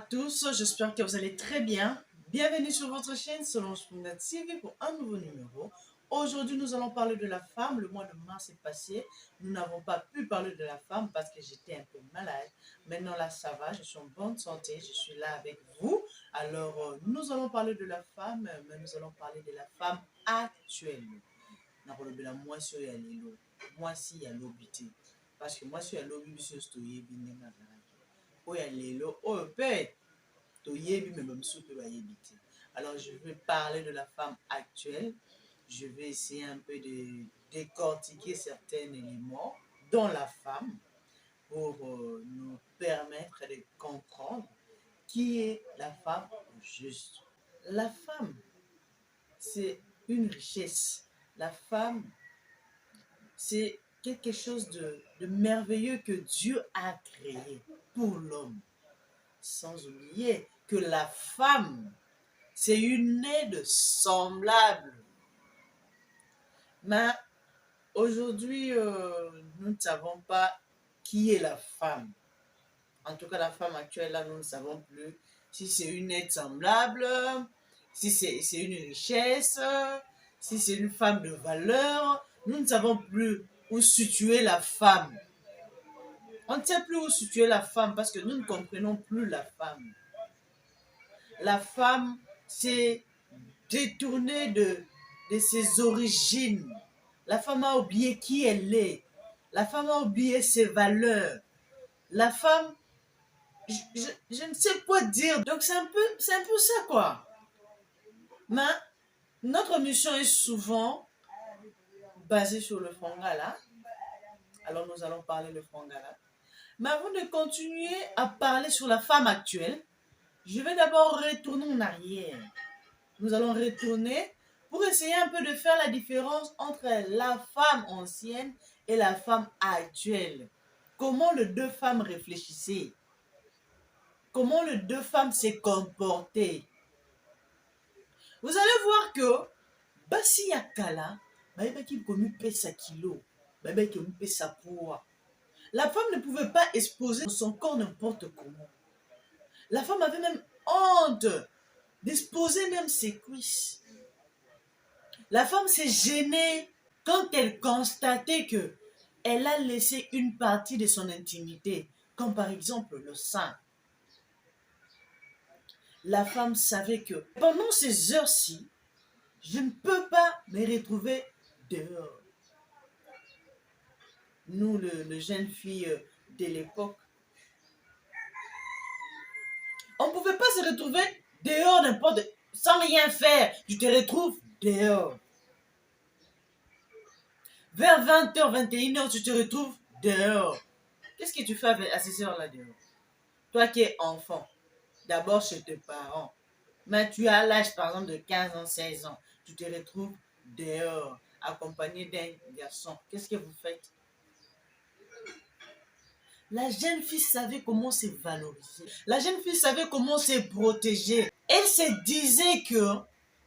tous, j'espère que vous allez très bien. Bienvenue sur votre chaîne Solange Pounda TV pour un nouveau numéro. Aujourd'hui, nous allons parler de la femme. Le mois de mars est passé. Nous n'avons pas pu parler de la femme parce que j'étais un peu malade. Maintenant, là, ça va. Je suis en bonne santé. Je suis là avec vous. Alors, nous allons parler de la femme, mais nous allons parler de la femme actuelle. Moi, je suis à l'îlot. Moi, si, il y a l'obité. Parce que moi, je suis à l'obité, je suis stoyé, alors je vais parler de la femme actuelle. Je vais essayer un peu de décortiquer certains éléments dans la femme pour nous permettre de comprendre qui est la femme juste. La femme, c'est une richesse. La femme, c'est quelque chose de merveilleux que Dieu a créé pour l'homme. Sans oublier que la femme, c'est une aide semblable. Mais aujourd'hui, nous ne savons pas qui est la femme. En tout cas, la femme actuelle, là, nous ne savons plus si c'est une aide semblable, si c'est une richesse, si c'est une femme de valeur. Nous ne savons plus où situer la femme. On ne sait plus où situer la femme parce que nous ne comprenons plus la femme. La femme s'est détournée de ses origines. La femme a oublié qui elle est. La femme a oublié ses valeurs. La femme, je ne sais quoi dire. Donc c'est un peu ça quoi. Mais notre mission est souvent basée sur le Frangala. Alors nous allons parler de Frangala. Mais avant de continuer à parler sur la femme actuelle, je vais d'abord retourner en arrière. Nous allons retourner pour essayer un peu de faire la différence entre la femme ancienne et la femme actuelle. Comment les deux femmes réfléchissaient. Comment les deux femmes s'est comportées. Vous allez voir que basi ya kala, bayebaki komi pesa kilo, bayebaki komi pesa poids. La femme ne pouvait pas exposer son corps n'importe comment. La femme avait même honte d'exposer même ses cuisses. La femme s'est gênée quand elle constatait que elle a laissé une partie de son intimité, comme par exemple le sein. La femme savait que pendant ces heures-ci, je ne peux pas me retrouver dehors. Nous, les jeunes filles de l'époque, on ne pouvait pas se retrouver dehors n'importe, sans rien faire. Tu te retrouves dehors. Vers 20h, 21h, tu te retrouves dehors. Qu'est-ce que tu fais à ces heures-là dehors? Toi qui es enfant, d'abord chez tes parents, mais tu as l'âge par exemple de 15 ans, 16 ans, tu te retrouves dehors, accompagné d'un garçon. Qu'est-ce que vous faites? La jeune fille savait comment se valoriser. La jeune fille savait comment se protéger. Elle se disait que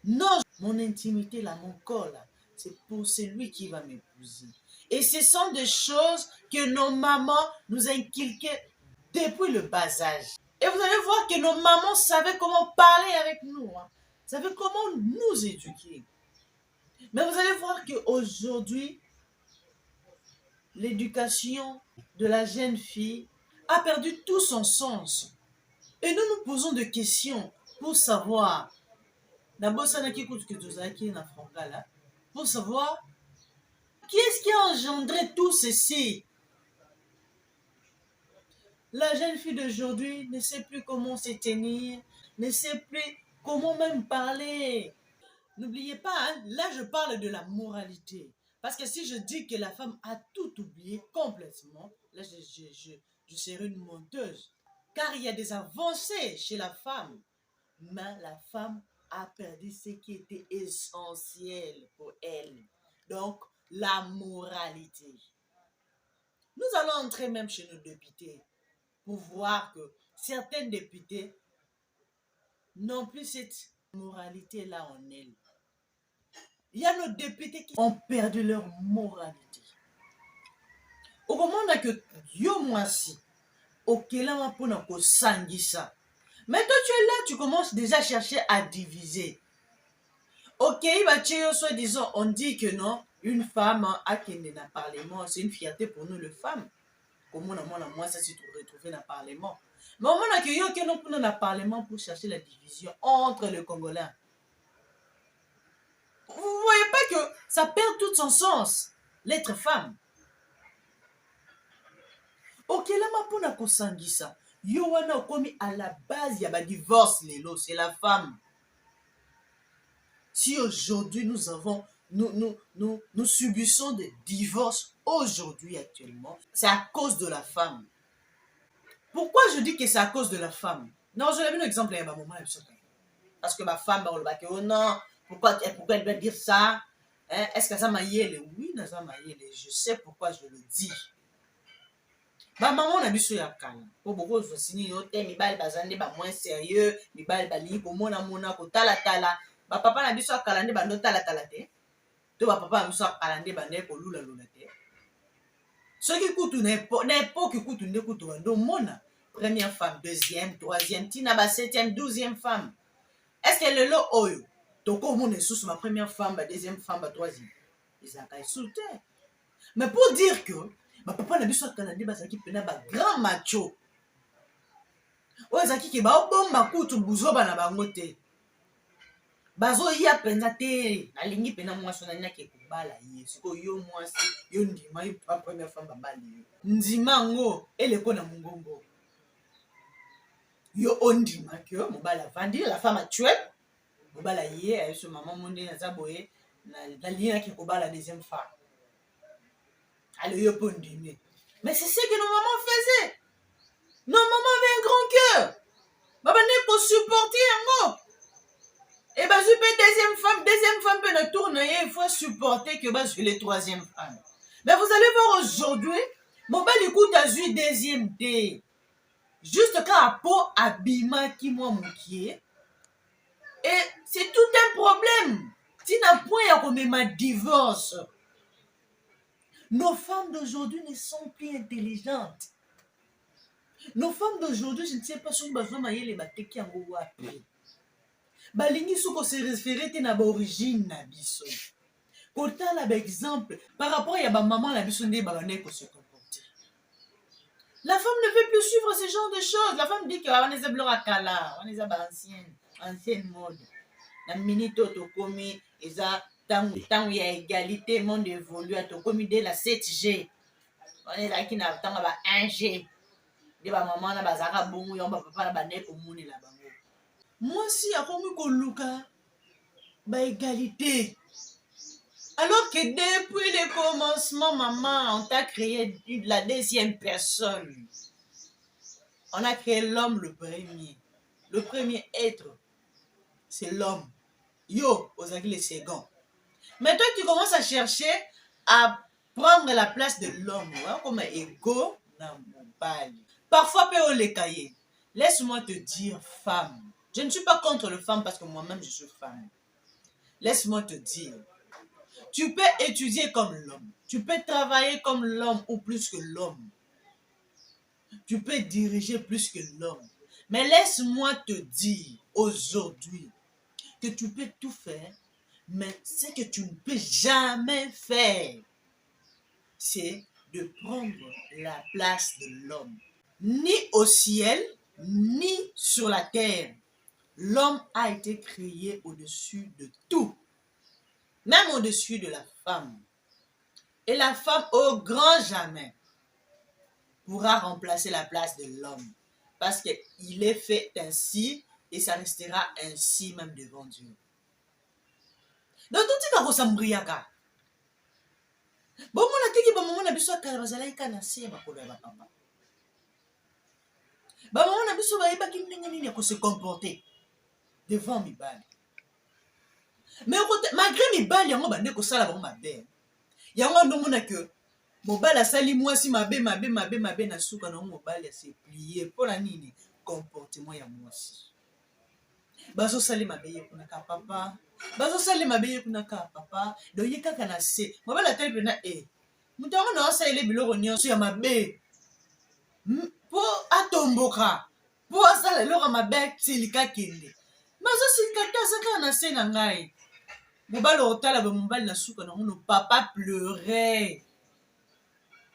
non, mon intimité là, mon corps là, c'est pour celui qui va m'épouser. Et ce sont des choses que nos mamans nous inculquaient depuis le bas âge. Et vous allez voir que nos mamans savaient comment parler avec nous, savaient comment nous éduquer. Mais vous allez voir qu'aujourd'hui, l'éducation de la jeune fille a perdu tout son sens. Et nous nous posons des questions pour savoir, d'abord, ça n'a qu'à pour savoir qui est-ce qui a engendré tout ceci. La jeune fille d'aujourd'hui ne sait plus comment se tenir, ne sait plus comment même parler. N'oubliez pas, là je parle de la moralité. Parce que si je dis que la femme a tout oublié complètement, là je serai une menteuse. Car il y a des avancées chez la femme. Mais la femme a perdu ce qui était essentiel pour elle. Donc, la moralité. Nous allons entrer même chez nos députés pour voir que certains députés n'ont plus cette moralité-là en elles. Il y a nos députés qui ont perdu leur moralité. Au moment que Dieu moi si, au kelama pona ko sangisa, Mais toi, tu es là, tu commences déjà à chercher à diviser. Ok, bah, soi-disant, on dit que non, une femme a qui n'est pas parlement, c'est une fierté pour nous, les femmes. Comment moi, ça s'est retrouvé dans le parlement. Mais au moment où il y a non dans le parlement pour chercher la division entre les Congolais. Vous ne voyez pas que ça perd tout son sens, l'être femme. Ok, là, ma pour na kosangisa. Yo wana okomi à la base, il y a un divorce, c'est la femme. Si aujourd'hui nous subissons des divorces aujourd'hui actuellement, c'est à cause de la femme. Pourquoi je dis que c'est à cause de la femme? Non, je l'ai vu un exemple, il y a un moment, parce que ma femme, on le bat, oh non, pourquoi elle doit dire ça? Hein? Est-ce que ça m'a yélé? Oui, ça m'a yélé. Je sais pourquoi je le dis. Ba maman na biso ya kala po boko zosini yo te mibali bazande ba moins sérieux mibali bali ko mona ko tala ba papa na biso ya kala nde bando tala te to ba papa na biso ya kala nde bande ko lula te soki kutu na époque kutu nde kutu bando mona première femme deuxième troisième tina ba septième douzième femme est-ce que le lo oyo toko mona sous ma première femme ba deuxième femme ba troisième ezaka insulté mais pour dire que papa na biso akala nde bazalaki mpena bagrand macho oyo ezalaki ke baobomba kutu buzoba na bango te bazoya mpenza te nalingi mpena mwasi wana naki ekobala ye sikoyo yo mwasi yo ndima yo première femme babali yo ndima yango eleko na mongongo yo ondima ke mobali avandi la femme actuelle mobala ye ayeso mama monde naza boye nalingi naki ekobala deuxième femme alors yo mpo ndimi. Mais c'est ce que nos mamans faisaient. Nos mamans avaient un grand cœur. Maman n'est pas supporter un mot. Et bah, je peux deuxième femme peut ne tourner, il faut supporter que bah, je suis la troisième femme. Mais vous allez voir aujourd'hui, mon bel écoute à jouer deuxième D. Juste quand à peau abîma qui moi mon qui est. Et c'est tout un problème. Si n'a point à comme ma divorce. Nos femmes d'aujourd'hui ne sont plus intelligentes. Nos femmes d'aujourd'hui, je ne sais pas si vous avez les bateki en wapi. Balingi soko se référer na ba origine na biso. Kota la ba exemple par rapport à ba maman la biso ndé ba ne ko se comporter. La femme ne veut plus suivre ce genre de choses. La femme dit que on est blora kala, on est ba ancienne mode. Na minute to komi eza tant ya égalité monde évolue to komi dès la 7G. On est là qui na tant ba 1G. De ba maman na bazaka bongo yo ba papa na bande ko moni la bango. Moi si akomi ko luka ba égalité. Alors que depuis le commencement maman on t'a créé la deuxième personne. On a créé l'homme le premier. Le premier être c'est l'homme. Yo, ozaki le second. Mais toi tu commences à chercher à prendre la place de l'homme hein, comme ego na mobali. Parfois, laisse-moi te dire, femme. Je ne suis pas contre les femmes parce que moi-même, je suis femme. Laisse-moi te dire, tu peux étudier comme l'homme. Tu peux travailler comme l'homme ou plus que l'homme. Tu peux diriger plus que l'homme. Mais laisse-moi te dire aujourd'hui que tu peux tout faire, mais ce que tu ne peux jamais faire, c'est de prendre la place de l'homme. Ni au ciel, ni sur la terre. L'homme a été créé au-dessus de tout, même au-dessus de la femme. Et la femme, au grand jamais, pourra remplacer la place de l'homme. Parce qu'il est fait ainsi et ça restera ainsi même devant Dieu. Donc, tout est comme ça. Bon, mon atiki, bon, mon abisso, kalabazala, kanasi, bakolo, papa. Bah maman na biso ba yeba ki ndenge nini ya se comporter devant mibali. Mais malgré mibali yango bande ko sala bango mabe. Yango ndo mona que mobali asali mwasi mabe na suka na mobali se plier pour la nini comportement ya mwasi. Bazo sali mabe ye kuna ka papa. Bazo sali mabe ye kuna ka papa. Do ye kaka na se. Mobali atali pena mutango na osala biloko nyonso ya mabe. Po atomboka po asala eloko mabe silika kende bazosilika te aza kaka na se na ngai mobali otala bamobali na suka nango no papa pleurait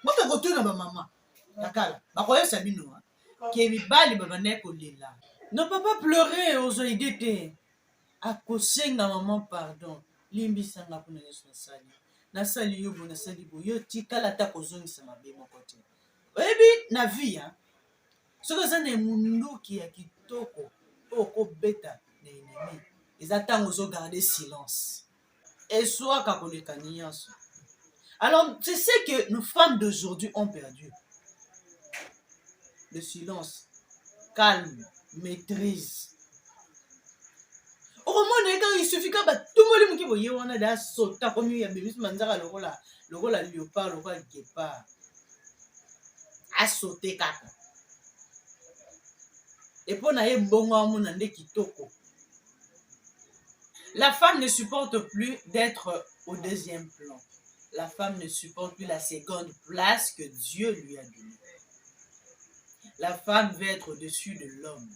moto kotuna bamama na kala bakoyesa bino ke mibali babandaki kolela no papa pleurait ozwa ide te akosenga mama pardon limbisanga mpona nyonso nasali yo bo nasali bo yo tikala ata kozongisa mabe moko te oyebi na vie soki oza na emunduki ya kitoko oyo okobeta na ennemi eza ntango ozogarde silence eswaka koleka nyonso. Alors c'est ce que nos femmes d'aujourd'hui ont perdu, le silence, calme, maîtrise. Il suffit que tout le monde qui voyait on a des sauta comme il y a bébé manzara lokola léopard lokola guépard a sauté kaka et pour na bongo amona nde kitoko. La femme ne supporte plus d'être au deuxième plan. La femme ne supporte plus la seconde place que Dieu lui a donnée. La femme veut être au-dessus de l'homme.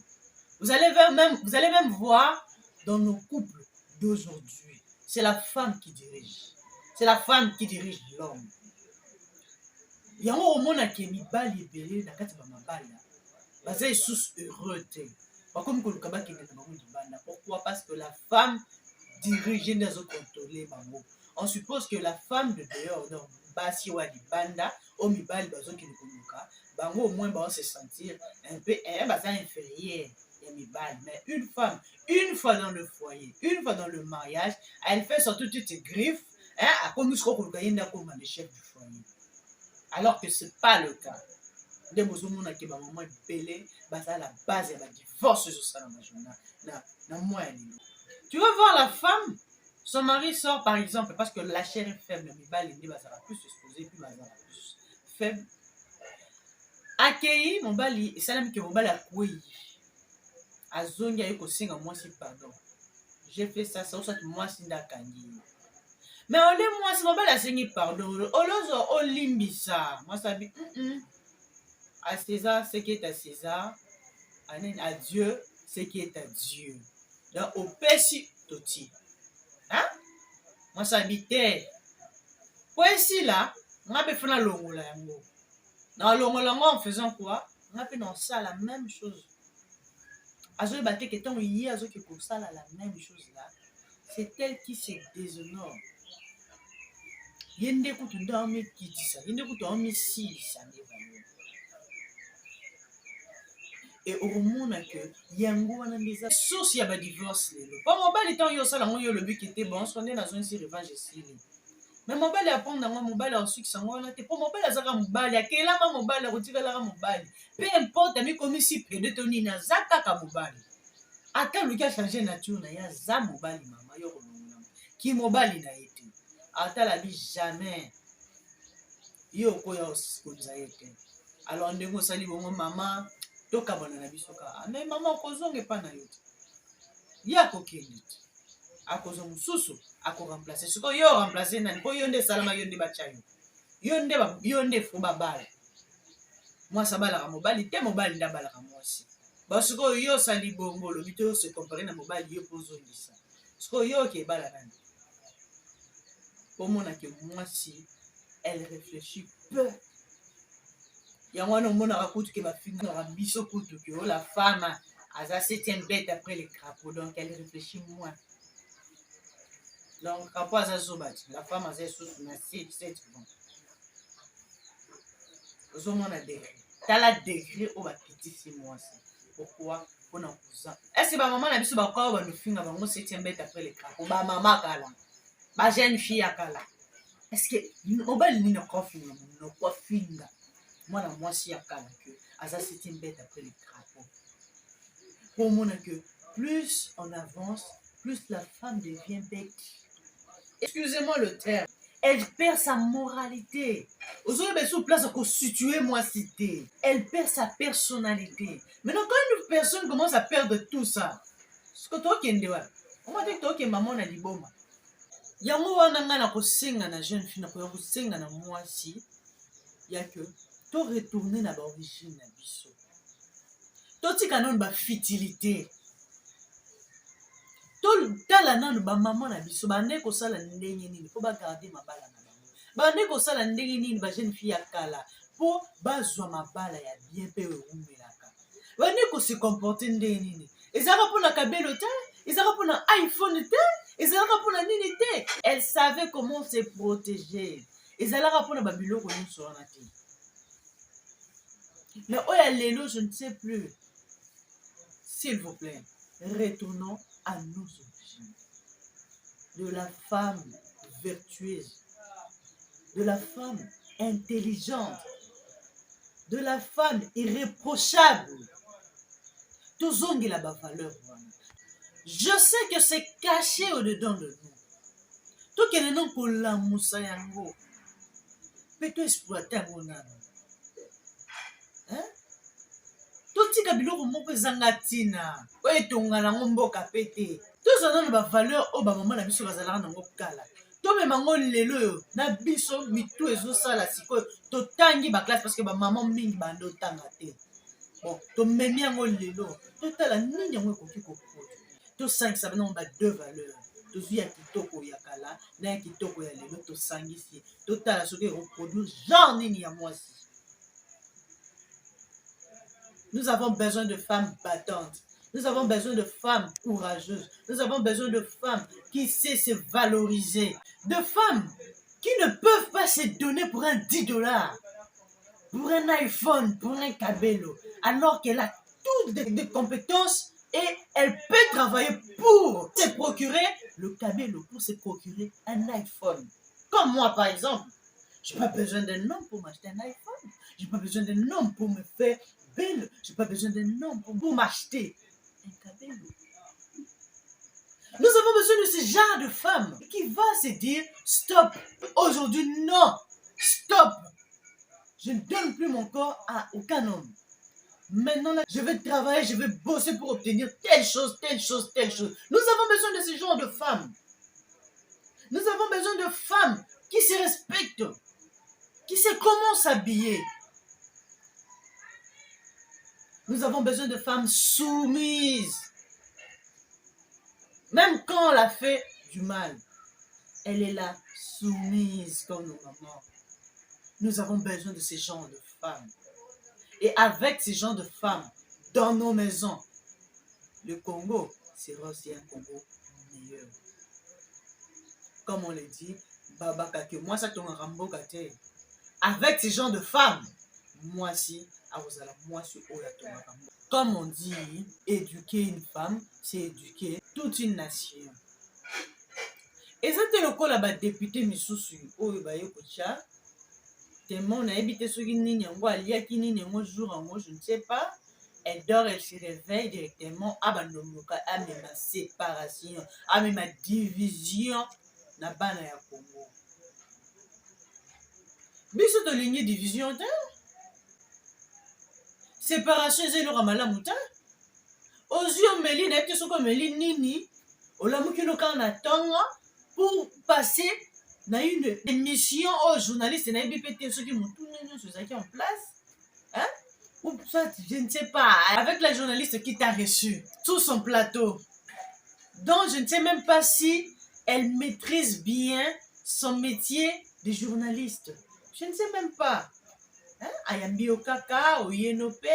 Vous allez même voir dans nos couples d'aujourd'hui, c'est la femme qui dirige. C'est la femme qui dirige l'homme. Il y a un moment qui est mibali belé na kati ba mabala. Baza sous heureux te. Pas comme ko lukaba ki ngeta bango libanda. Pourquoi? Parce que la femme dirige les autres contrôler bango. On suppose que la femme de dehors donc basi wa libanda o mibali bazo ki lukuluka. Bango au moins va se sentir un peu inférieur. Mais une femme, une fois dans le foyer, une fois dans le mariage, elle fait sortir toutes ses griffes, comme le chef du foyer. Alors que ce n'est pas le cas. La base de la divorce, tu vas voir la femme, son mari sort par exemple, parce que la chair est faible, mais va plus exposé, plus faible. Accueilli, mon bali, et ça n'a que mon bali a couillé. Azongi ayo kosenga mwasi pardon. J'ai fait ça soit mwasi ndakangi. Mais on est mwasi mobali asengi pardon. Olozo olimbisa. Moi ça dit à César ce qui est à César. À Dieu ce qui est à Dieu. Donc au pesi toti. Hein? Moi ça habite. Pour ici là, on a fait faire longola yango. Dans longola en faisant quoi? On a fait dans ça la même chose. Azo baté que tant y azo que pour ça la même chose là, c'est elle qui se déshonore. Yende kutu ndami kiti ça, yende kutu ami si ça ne et au monde que yango wana ndeza source ya ba divorce lelo. Pas mobali tant yo sala yo le but qui était bon, sonné na zone si revanche ici. Mais mobali apprendre ngo mobali en succès ngo na te pour mobali azaka mobali akela ma mobali rotikala ka mobali. Peu importe ami comme si près toni na zaka ka mobali. Ata luki a changé nature na ya za mobali mama yo kolonga. Ki mobali na été. Ata la bi jamais. Yo ko yo konza été. Alors ndeko sali bongo mama toka bana na biso ka. Mais maman kozonge pa na yo. Ya ko kende. Akozo mususu ako remplacer. Siko yo remplacer nani ko yo nde salama yo nde bachayo. Yo nde fuba bala. Moi ça bala ka mobali te mobali nda bala ka mwasi. Parce que yo sali bongo le but se comparer na mobali yo pozo ngisa. Parce que yo ke bala nani. Pour mon que moi si elle réfléchit peu. Yango no mona rakutu ke ba finga na biso kutu ke la femme a sa septième bête après les crapauds donc elle réfléchit moins. Donc crapaud a sa sobat, la femme a sa sous na 7 bon. Zo mona degré. T'as la degré au ba petit 6 mois. Pourquoi? On a cousin. Est-ce que ma maman a biso ba kwa ba no finga bango 7e bête après les crapauds ba maman kala. Ba jeune fille akala. Est-ce que mobile ni na kwa finga no kwa finga. Moi la moitié akala que asa 7e bête après les crapauds. Pour moi que plus on avance, plus la femme devient bête. Excusez-moi le terme. Elle perd sa moralité. Aujourd'hui, ben, sur place, pour situer moi cité. Elle perd sa personnalité. Maintenant, quand une personne commence à perdre tout ça, ce que toi qui es on va dire que toi qui es maman na liboma. Yango wana nga na kosenga na jeune fille na kosenga na moi si. Ya que to retourner na ba origine na biso. totika nanu bafutilité totala nanu bamama na biso bande kosala ndenge nini mpo bagarde mabala na bango, bande kosala ndenge nini bajeune fille ya kala mpo bazwa mabala ya bien mpe ewumelaka, bande kose comporte ndenge nini, ezalaka mpona kabelo te, ezalaka mpona iPhone te, ezalaka mpona nini te. Elle savait comment se protéger, ezalaka mpona babiloko nyonso wana te. Mais oh ya lelo, je ne sais plus. S'il vous plaît, retournons à nos origines. De la femme vertueuse, de la femme intelligente, de la femme irréprochable. Tozongi la valeur. Je sais que c'est caché au-dedans de nous. Tout que nous pour la moussa yango. Peut-être exploiter mon âme. Hein? Tout tika biloko moko zangatina. Oye tonga na mboka pete. Tous on a ba valeur o ba maman na biso bazalaka na ngokala. To me mango lelo yo na biso mitu ezo sala sikoyo to tangi ba classe parce que ba maman mingi bando tanga te. Bon, to memi yango lelo. To tala nini yango ekoki kokota. To 5 ça bana ba deux valeurs. To zui ya kitoko ya kala na ya kitoko ya lelo to sangisi. To tala soki reproduire genre nini ya mwasi. Nous avons besoin de femmes battantes. Nous avons besoin de femmes courageuses. Nous avons besoin de femmes qui savent se valoriser. De femmes qui ne peuvent pas se donner pour un $10, pour un iPhone, pour un cabello, alors qu'elle a toutes des compétences et elle peut travailler pour se procurer le cabello, pour se procurer un iPhone. Comme moi, par exemple. Je n'ai pas besoin d'un homme pour m'acheter un iPhone. Je n'ai pas besoin d'un homme pour me faire belle. Je n'ai pas besoin d'un homme pour m'acheter un cabello. Nous avons besoin de ce genre de femme qui va se dire stop. Aujourd'hui, non. Stop. Je ne donne plus mon corps à aucun homme. Maintenant, là, je vais travailler, je vais bosser pour obtenir telle chose, telle chose, telle chose. Nous avons besoin de ce genre de femmes. Nous avons besoin de femmes qui se respectent, qui sait comment s'habiller. Nous avons besoin de femmes soumises. Même quand on a fait du mal, elle est là, soumise comme nos mamans. Nous avons besoin de ces genres de femmes. Et avec ces genres de femmes, dans nos maisons, le Congo sera aussi un Congo meilleur. Comme on le dit, Baba Kake, moi ça tombe Rambo Kate. Avec ces genres de femmes, moi aussi, comme on dit, éduquer une femme, c'est éduquer toute une nation. Et c'était le cas là-bas, député Missoussou, tellement on a évité ce qui n'y a pas, il y a qui n'y a pas jour, je ne sais pas. Elle dort, elle se réveille directement, à ma séparation, à ma division, na bana ya Congo. Biso de ligne division te séparation c'est le ramala muta ozio meli na te soko meli nini olamuki no kana tonga pour passer na une émission aux journalistes na BPT ceux qui mutu nini ceux qui en place hein ou ça je ne sais pas avec la journaliste qui t'a reçu sur son plateau donc je ne sais même pas si elle maîtrise bien son métier de journaliste. Je ne sais même pas. Ayambi okaka, oyenope,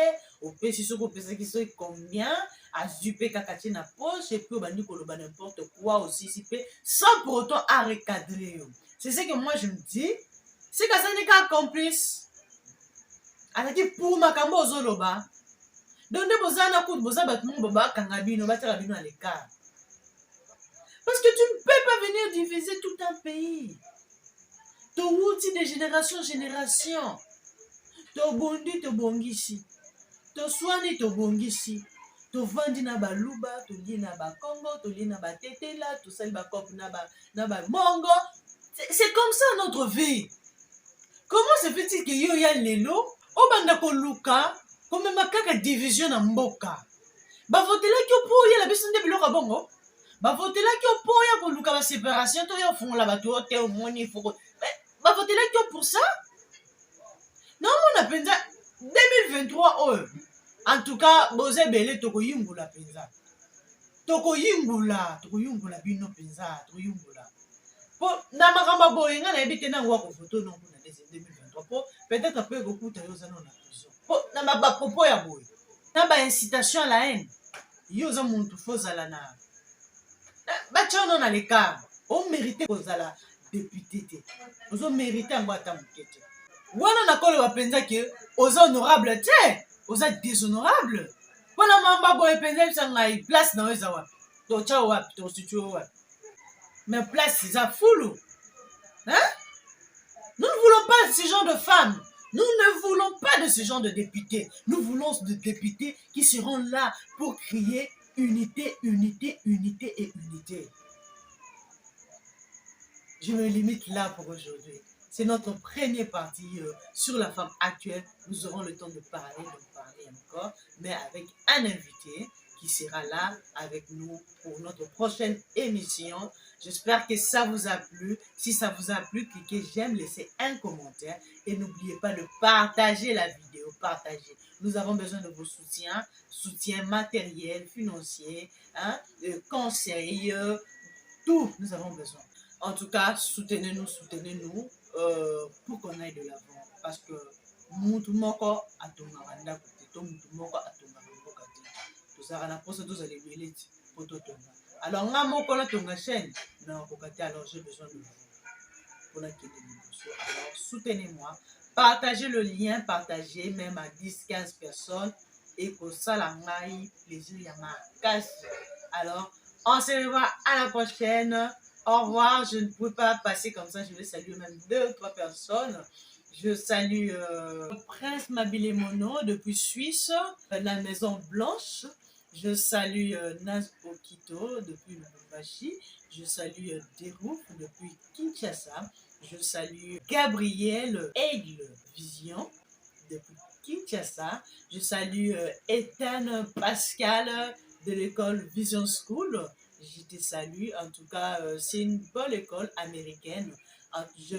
ope si soko pesa qui soit combien, azupe kakati na poche, et puis obandi koloba n'importe quoi aussi, si pe, sans pour autant à recadrer. C'est ce que moi je me dis. C'est que ça n'est qu'un complice. Alaki pour makambo ozoloba. Donc de bozana kout boza batmon boba kangabino, batarabino à l'écart. Parce que tu ne peux pas venir diviser tout un pays. To outil de génération en génération. To bondi to bongisi. To swani to bongisi. To vandi na baluba, to li na ba Congo, to li na ba tetela, to sali ba kop na ba mongo. C'est comme ça notre vie. Comment se fait-il que yo ya lelo, o banda ko luka, comme makaka division na mboka. Ba votela ki po ya la biso nde biloko bongo. Ba votela ki po ya ko luka ba séparation to ya fongola ba to te au moni foko. Ba votela ki pour ça? Non, on a pensé 2023 oh. En tout cas, boze bele tokoyungula penza. Tokoyungula bino penza, tokoyungula. Po na makamba boye nga na ebite na ngwa ko photo non na 2023 po peut-être après kokuta yo za non na prison. Po na ba propos ya boye. Na ba incitation à la haine. Yo za muntu fozala na. Ba tchono na l'écart. On mérite kozala député te. Ozo mérite ngwa ata mukete. Wana na kolo bapenza ke oza honorable te. Oza déshonorable. Pona mamba boye penza bisanga place na weza wapi. To cha wapi, to situe wapi. Mais place c'est foulou. Hein? Nous ne voulons pas de ce genre de femmes. Nous ne voulons pas de ce genre de députés. Nous voulons des députés qui seront là pour crier unité, unité, unité et unité. Je me limite là pour aujourd'hui. C'est notre premier parti sur la femme actuelle. Nous aurons le temps de parler encore, mais avec un invité qui sera là avec nous pour notre prochaine émission. J'espère que ça vous a plu. Si ça vous a plu, cliquez j'aime, laissez un commentaire et n'oubliez pas de partager la vidéo. Partagez. Nous avons besoin de vos soutiens, soutien matériel, financier, hein, conseils, tout. Nous avons besoin. En tout cas, soutenez-nous pour qu'on aille de l'avant. Parce que mutu moko atongaka ndako te to mutu moko atongaka mboka te. Tozalaka na posa tozala ebele ti po totonga. Alors nga moko natonga chaîne na koka te, alors j'ai besoin de vous pour la kende liboso. Alors soutenez-moi, partagez le lien, partagez même à 10-15 personnes et kosala ngai plaisir ya makasi. Alors on se revoit à la prochaine. Au revoir, je ne peux pas passer comme ça, je vais saluer même 2 ou 3 personnes. Je salue Prince Mabile Mono depuis Suisse, la Maison Blanche. Je salue Naz Okito depuis Lubumbashi. Je salue Derouf depuis Kinshasa. Je salue Gabriel Aigle Vision depuis Kinshasa. Je salue Ethan Pascal de l'école Vision School. Je te salue. En tout cas, c'est une bonne école américaine. Je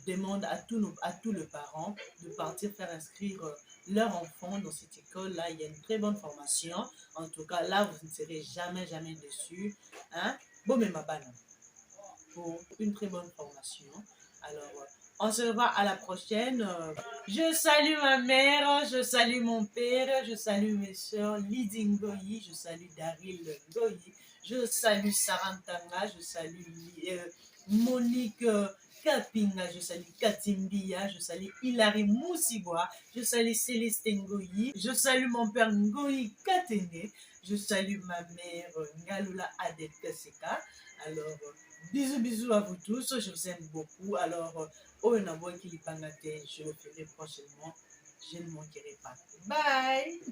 demande à tous les parents de partir faire inscrire leur enfant dans cette école-là. Il y a une très bonne formation. En tout cas, là, vous ne serez jamais déçus. Hein? Bon, mais ma banane. Pour une très bonne formation. Alors, on se revoit à la prochaine. Je salue ma mère, je salue mon père, je salue mes soeurs Lydie Ngoyi, je salue Daryl Ngoyi, je salue Sarantanga, je salue Monique Kapinga, je salue Katimbia, je salue Hilary Moussigwa, je salue Céleste Ngoyi, je salue mon père Ngoyi Katene, je salue ma mère Ngalula Adet Kaseka. Alors, bisous à vous tous, je vous aime beaucoup. Alors, je le ferai prochainement, je ne manquerai pas. Bye!